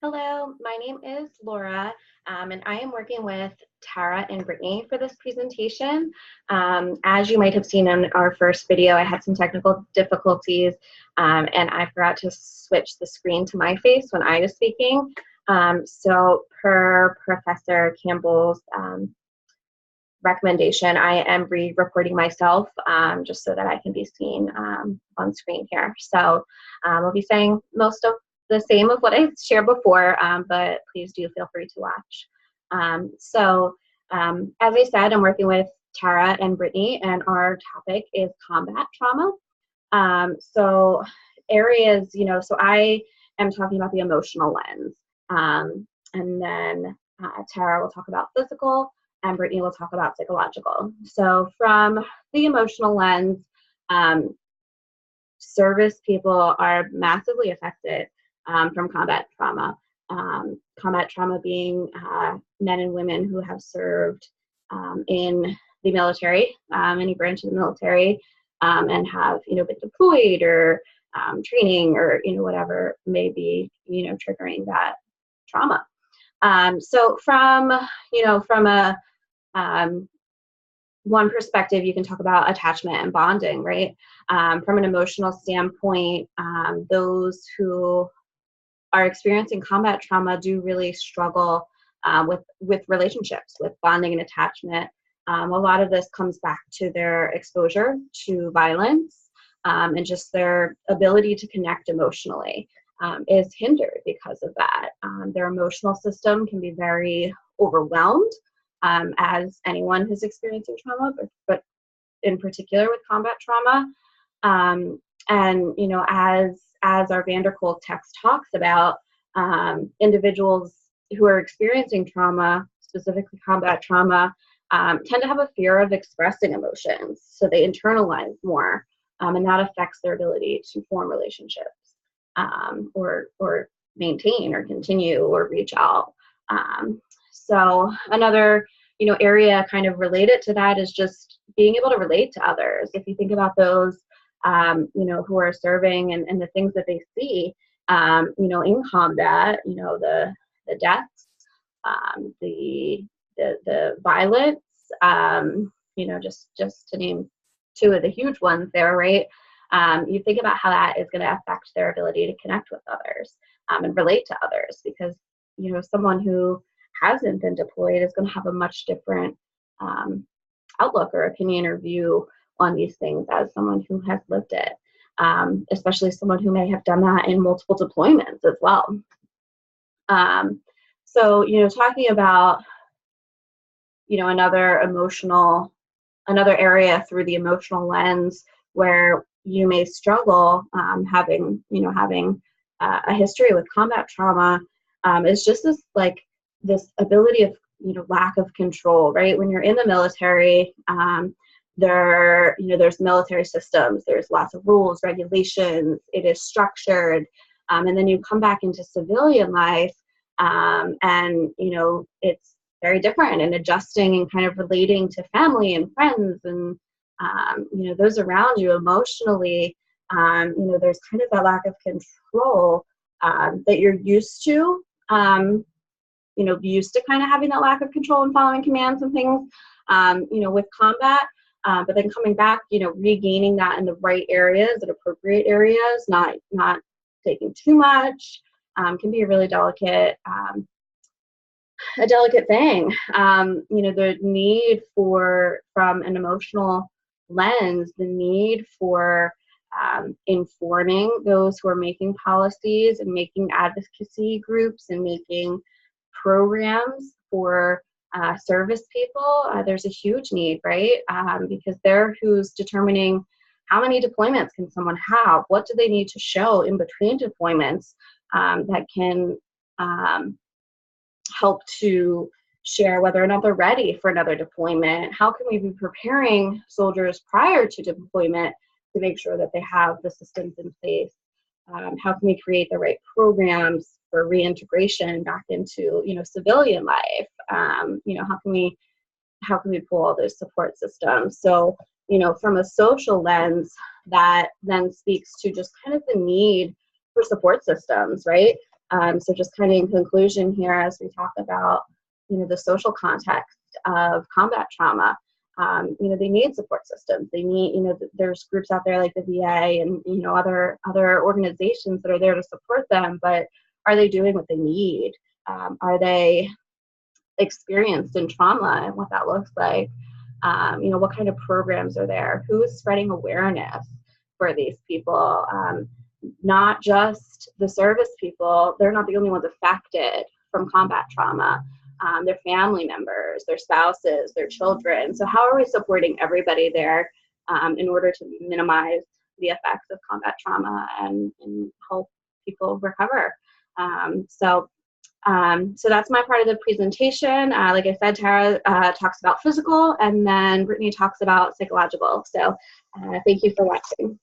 Hello, my name is Laura, and I am working with Tara and Brittany for this presentation. As you might have seen in our first video, I had some technical difficulties, and I forgot to switch the screen to my face when I was speaking. So per Professor Campbell's recommendation, I am re-recording myself just so that I can be seen on screen here. So we'll be saying most of the same of what I shared before, but please do feel free to watch. As I said, I'm working with Tara and Brittany, and our topic is combat trauma. Areas, so I am talking about the emotional lens, and then Tara will talk about physical, and Brittany will talk about psychological. So from the emotional lens, service people are massively affected from combat trauma. Combat trauma being men and women who have served in the military, any branch of the military, and have been deployed or training or whatever may be triggering that trauma. So from a one perspective, you can talk about attachment and bonding, right? From an emotional standpoint, those who are experiencing combat trauma do really struggle with relationships, with bonding and attachment. A lot of this comes back to their exposure to violence, and just their ability to connect emotionally is hindered because of that. Their emotional system can be very overwhelmed, as anyone who's experiencing trauma, but in particular with combat trauma. And as our Vanderkolk text talks about, individuals who are experiencing trauma, specifically combat trauma, tend to have a fear of expressing emotions, so they internalize more, and that affects their ability to form relationships, or maintain or continue or reach out. So another area kind of related to that is just being able to relate to others. If you think about those who are serving and the things that they see in combat, the deaths, the violence, just to name two of the huge ones there, right? You think about how that is going to affect their ability to connect with others and relate to others, because someone who hasn't been deployed is going to have a much different outlook or opinion or view on these things as someone who has lived it, especially someone who may have done that in multiple deployments as well. Talking about another area through the emotional lens where you may struggle having a history with combat trauma is just this ability of lack of control, right? When you're in the military, there's military systems, there's lots of rules, regulations, it is structured, and then you come back into civilian life, and it's very different, and adjusting and kind of relating to family and friends and those around you emotionally. There's kind of that lack of control that you're used to. Used to kind of having that lack of control and following commands and things, with combat, but then coming back, regaining that in the right areas and appropriate areas, not taking too much, can be a really delicate thing. The need from an emotional lens, the need for informing those who are making policies and making advocacy groups and making programs for service people, there's a huge need, right? Because they're who's determining how many deployments can someone have, what do they need to show in between deployments that can help to share whether or not they're ready for another deployment. How can we be preparing soldiers prior to deployment to make sure that they have the systems in place? How can we create the right programs for reintegration back into civilian life? How can we pull all those support systems? So from a social lens, that then speaks to just kind of the need for support systems, right? So just kind of in conclusion here, as we talk about, the social context of combat trauma, they need support systems. They need, there's groups out there like the VA and, other organizations that are there to support them, but are they doing what they need? Are they experienced in trauma and what that looks like? What kind of programs are there? Who is spreading awareness for these people? Not just the service people. They're not the only ones affected from combat trauma. Their family members, their spouses, their children. So how are we supporting everybody there in order to minimize the effects of combat trauma and help people recover? So that's my part of the presentation. Like I said, Tara talks about physical, and then Brittany talks about psychological. So thank you for watching.